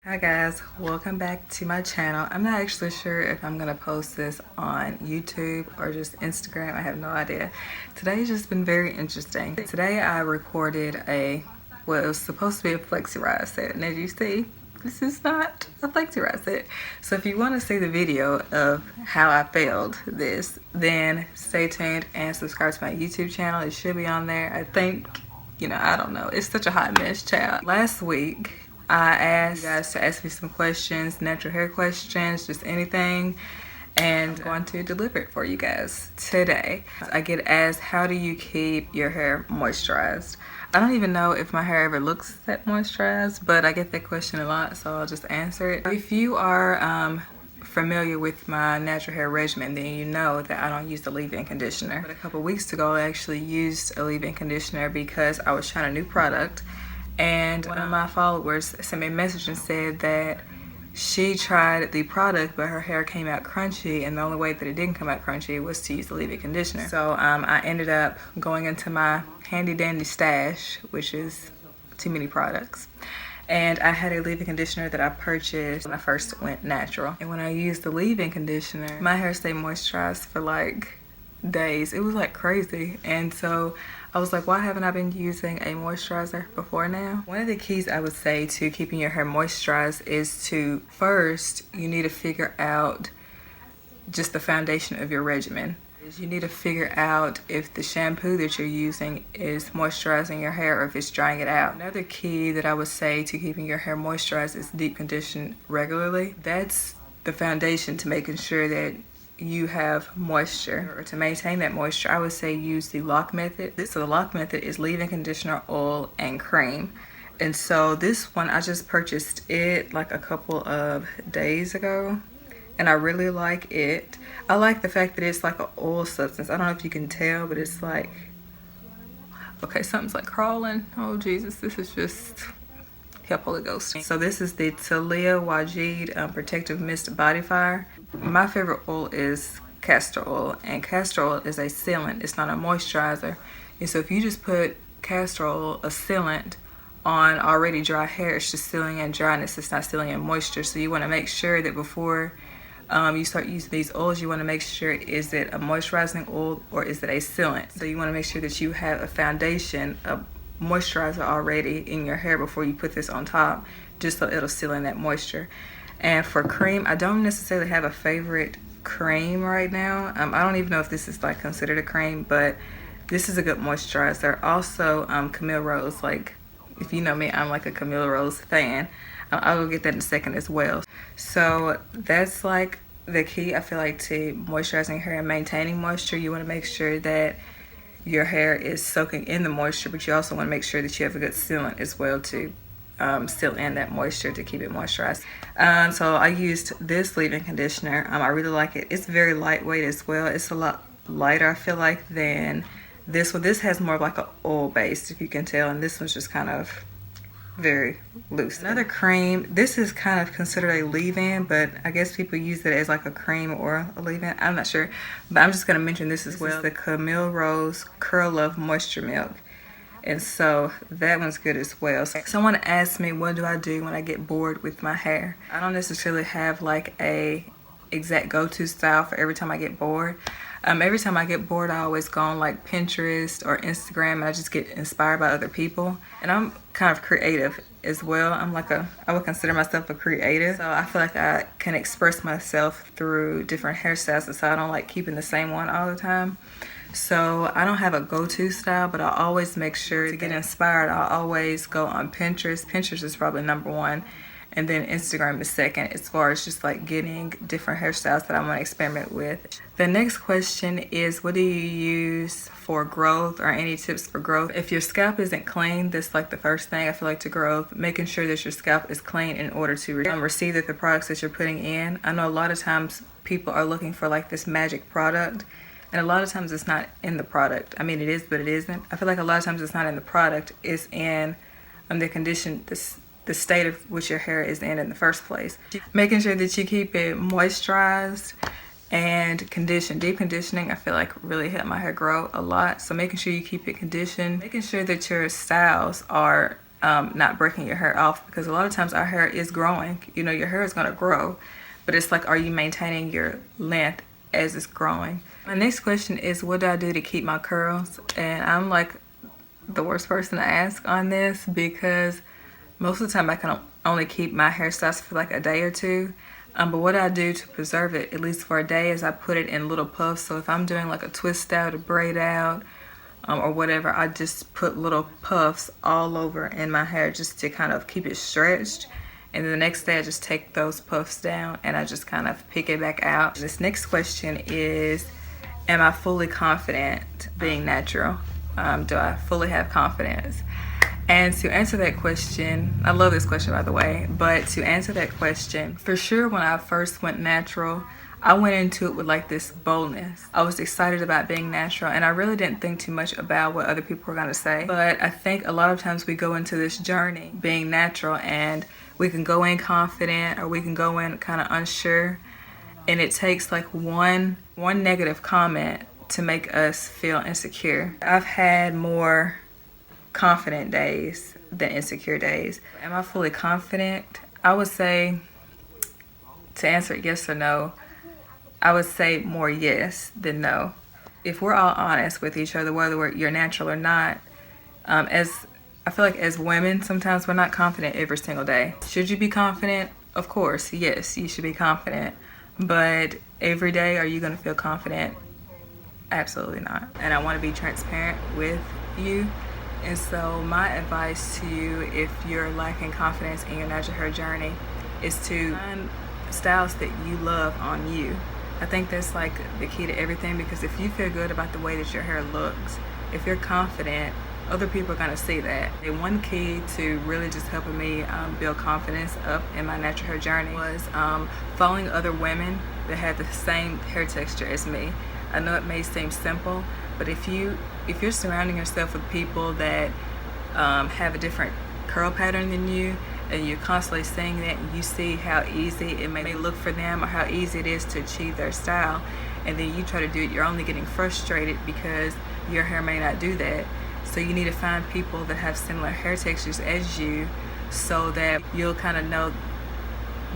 Hi guys, welcome back to my channel. I'm not actually sure if I'm gonna post this on YouTube or just Instagram. I have no idea. Today's just been very interesting. Today I recorded what was supposed to be a flexi rise set, and as you see, this is not a flexi rise set. So if you want to see the video of how I failed this, then stay tuned and subscribe to my YouTube channel. It should be on there. I think, I don't know. It's such a hot mess, child. Last week, I asked you guys to ask me some questions, natural hair questions, just anything, and I'm going to deliver it for you guys today. I get asked, how do you keep your hair moisturized? I don't even know if my hair ever looks that moisturized, but I get that question a lot, so I'll just answer it. If you are familiar with my natural hair regimen, then you know that I don't use the leave-in conditioner. But a couple weeks ago, I actually used a leave-in conditioner because I was trying a new product. And one of my followers sent me a message and said that she tried the product, but her hair came out crunchy, and the only way that it didn't come out crunchy was to use the leave-in conditioner. So I ended up going into my handy dandy stash, which is too many products. And I had a leave-in conditioner that I purchased when I first went natural. And when I used the leave-in conditioner, my hair stayed moisturized for like days. It was like crazy. And so I was like, why haven't I been using a moisturizer before now? One of the keys I would say to keeping your hair moisturized is to, first, you need to figure out just the foundation of your regimen. You need to figure out if the shampoo that you're using is moisturizing your hair or if it's drying it out. Another key that I would say to keeping your hair moisturized is deep condition regularly. That's the foundation to making sure that you have moisture. Or to maintain that moisture, I would say use the lock method. So the lock method is leave-in conditioner, oil, and cream. And so this one, I just purchased it like a couple of days ago, and I really like it. I like the fact that it's like an oil substance. I don't know if you can tell, but it's like, okay, something's like crawling. Oh Jesus, this is just help Holy Ghost. So this is the Talia Wajid Protective Mist Body Fire. My favorite oil is castor oil, and castor oil is a sealant. It's not a moisturizer. And so if you just put castor oil, a sealant, on already dry hair, it's just sealing in dryness. It's not sealing in moisture. So you want to make sure that before you start using these oils, you want to make sure, is it a moisturizing oil or is it a sealant? So you want to make sure that you have a foundation of moisturizer already in your hair before you put this on top, just so it'll seal in that moisture. And for cream, I don't necessarily have a favorite cream right now. I don't even know if this is like considered a cream, but this is a good moisturizer. Also, Camille Rose, like if you know me, I'm like a Camille Rose fan. I'll go get that in a second as well. So that's like the key, I feel like, to moisturizing your hair and maintaining moisture. You want to make sure that your hair is soaking in the moisture, but you also want to make sure that you have a good sealant as well to seal in that moisture to keep it moisturized. So I used this leave-in conditioner. I really like it. It's very lightweight as well. It's a lot lighter, I feel like, than this one. This has more of like an oil base, if you can tell, and this one's just kind of very loose. Another cream, this is kind of considered a leave-in, but I guess people use it as like a cream or a leave-in. I'm not sure, but I'm just going to mention this as well. This is the Camille Rose Curl Love Moisture Milk. And so that one's good as well. So someone asked me, what do I do when I get bored with my hair? I don't necessarily have like a exact go-to style for every time I get bored. Every time I get bored, I always go on like Pinterest or Instagram, and I just get inspired by other people. And I'm kind of creative as well. I would consider myself a creative. So I feel like I can express myself through different hairstyles, so I don't like keeping the same one all the time. So I don't have a go-to style, but I always make sure to get inspired. I always go on Pinterest. Pinterest is probably number one, and then Instagram is second, as far as just like getting different hairstyles that I want to experiment with. The next question is, what do you use for growth, or any tips for growth? If your scalp isn't clean, that's like the first thing I feel like to growth. Making sure that your scalp is clean in order to receive the products that you're putting in. I know a lot of times people are looking for like this magic product, and a lot of times it's not in the product. I mean, it is, but it isn't. I feel like a lot of times it's not in the product. It's in the condition, the state of which your hair is in the first place. Making sure that you keep it moisturized and conditioned. Deep conditioning, I feel like, really helped my hair grow a lot. So making sure you keep it conditioned. Making sure that your styles are not breaking your hair off, because a lot of times our hair is growing. You know, your hair is going to grow, but it's like, are you maintaining your length as it's growing? My next question is, what do I do to keep my curls? And I'm like the worst person to ask on this, because most of the time I can only keep my hairstyles for like a day or two. But what I do to preserve it, at least for a day, is I put it in little puffs. So if I'm doing like a twist out, a braid out, or whatever, I just put little puffs all over in my hair just to kind of keep it stretched. And then the next day I just take those puffs down and I just kind of pick it back out. This next question is, am I fully confident being natural? Do I fully have confidence? And to answer that question, I love this question by the way, but to answer that question, for sure when I first went natural, I went into it with like this boldness. I was excited about being natural and I really didn't think too much about what other people were gonna say. But I think a lot of times we go into this journey being natural and we can go in confident or we can go in kind of unsure, and it takes like one negative comment to make us feel insecure. I've had more confident days than insecure days. Am I fully confident? I would say, to answer it yes or no, I would say more yes than no. If we're all honest with each other, whether you're natural or not, I feel like as women, sometimes we're not confident every single day. Should you be confident? Of course, yes, you should be confident. But every day, are you gonna feel confident? Absolutely not. And I wanna be transparent with you. And so my advice to you, if you're lacking confidence in your natural hair journey, is to find styles that you love on you. I think that's like the key to everything, because if you feel good about the way that your hair looks, if you're confident, other people are gonna see that. And one key to really just helping me build confidence up in my natural hair journey was following other women that had the same hair texture as me. I know it may seem simple, but if you're surrounding yourself with people that have a different curl pattern than you, and you're constantly seeing that, and you see how easy it may look for them or how easy it is to achieve their style, and then you try to do it, you're only getting frustrated because your hair may not do that. So you need to find people that have similar hair textures as you, so that you'll kind of know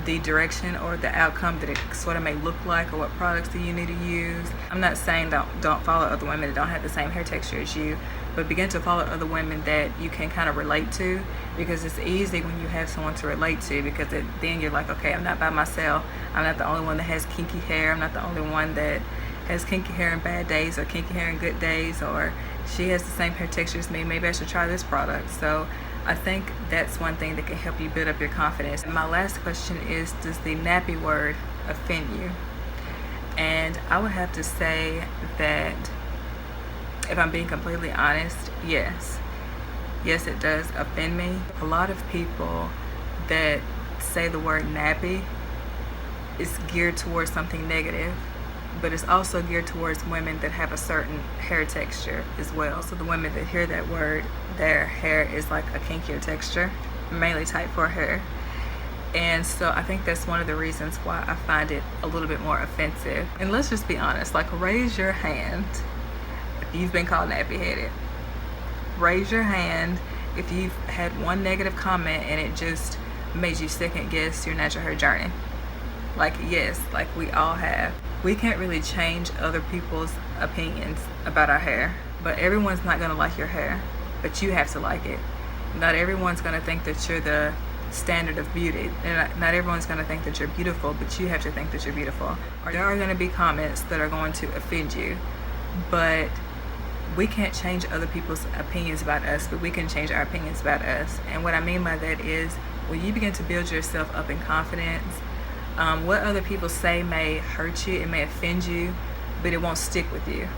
the direction or the outcome that it sort of may look like, or what products do you need to use. I'm not saying don't follow other women that don't have the same hair texture as you, but begin to follow other women that you can kind of relate to, because it's easy when you have someone to relate to, because then you're like, okay, I'm not by myself. I'm not the only one that has kinky hair. I'm not the only one that has kinky hair in bad days or kinky hair in good days, or she has the same hair texture as me. Maybe I should try this product. So I think that's one thing that can help you build up your confidence. And my last question is, does the nappy word offend you? And I would have to say that, if I'm being completely honest, yes. Yes, it does offend me. A lot of people that say the word nappy is geared towards something negative, but it's also geared towards women that have a certain hair texture as well. So the women that hear that word, their hair is like a kinkier texture, mainly type 4 hair. And so I think that's one of the reasons why I find it a little bit more offensive. And let's just be honest, like, raise your hand if you've been called nappy headed. Raise your hand if you've had one negative comment and it just made you second guess your natural hair journey. Like, yes, like we all have. We can't really change other people's opinions about our hair, but everyone's not gonna like your hair, but you have to like it. Not everyone's gonna think that you're the standard of beauty. And not everyone's gonna think that you're beautiful, but you have to think that you're beautiful. Or there are gonna be comments that are going to offend you, but we can't change other people's opinions about us, but we can change our opinions about us. And what I mean by that is, when you begin to build yourself up in confidence, what other people say may hurt you, it may offend you, but it won't stick with you.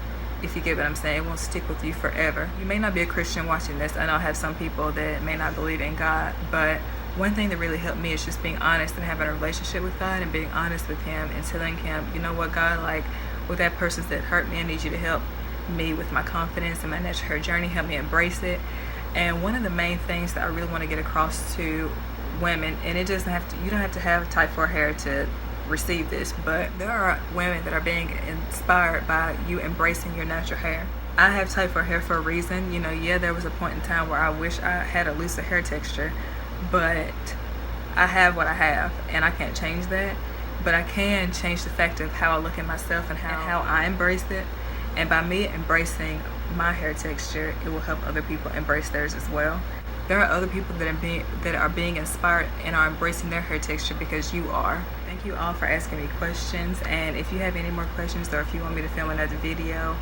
If you get what I'm saying, it won't stick with you forever. You may not be a Christian watching this. I know I have some people that may not believe in God, but one thing that really helped me is just being honest and having a relationship with God and being honest with Him and telling Him, you know what, God, like, with that person that hurt me, I need you to help me with my confidence and my natural hair journey, help me embrace it. And one of the main things that I really want to get across to women, and it doesn't have to, you don't have to have type 4 hair to receive this, but there are women that are being inspired by you embracing your natural hair. I have type 4 hair for a reason. You know, yeah, there was a point in time where I wish I had a looser hair texture, but I have what I have and I can't change that. But I can change the fact of how I look at myself and how I embrace it. And by me embracing my hair texture, it will help other people embrace theirs as well. There are other people that are being inspired and are embracing their hair texture because you are. Thank you all for asking me questions, and if you have any more questions or if you want me to film another video,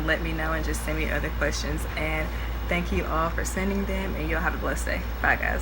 let me know and just send me other questions. And thank you all for sending them, and y'all have a blessed day. Bye guys.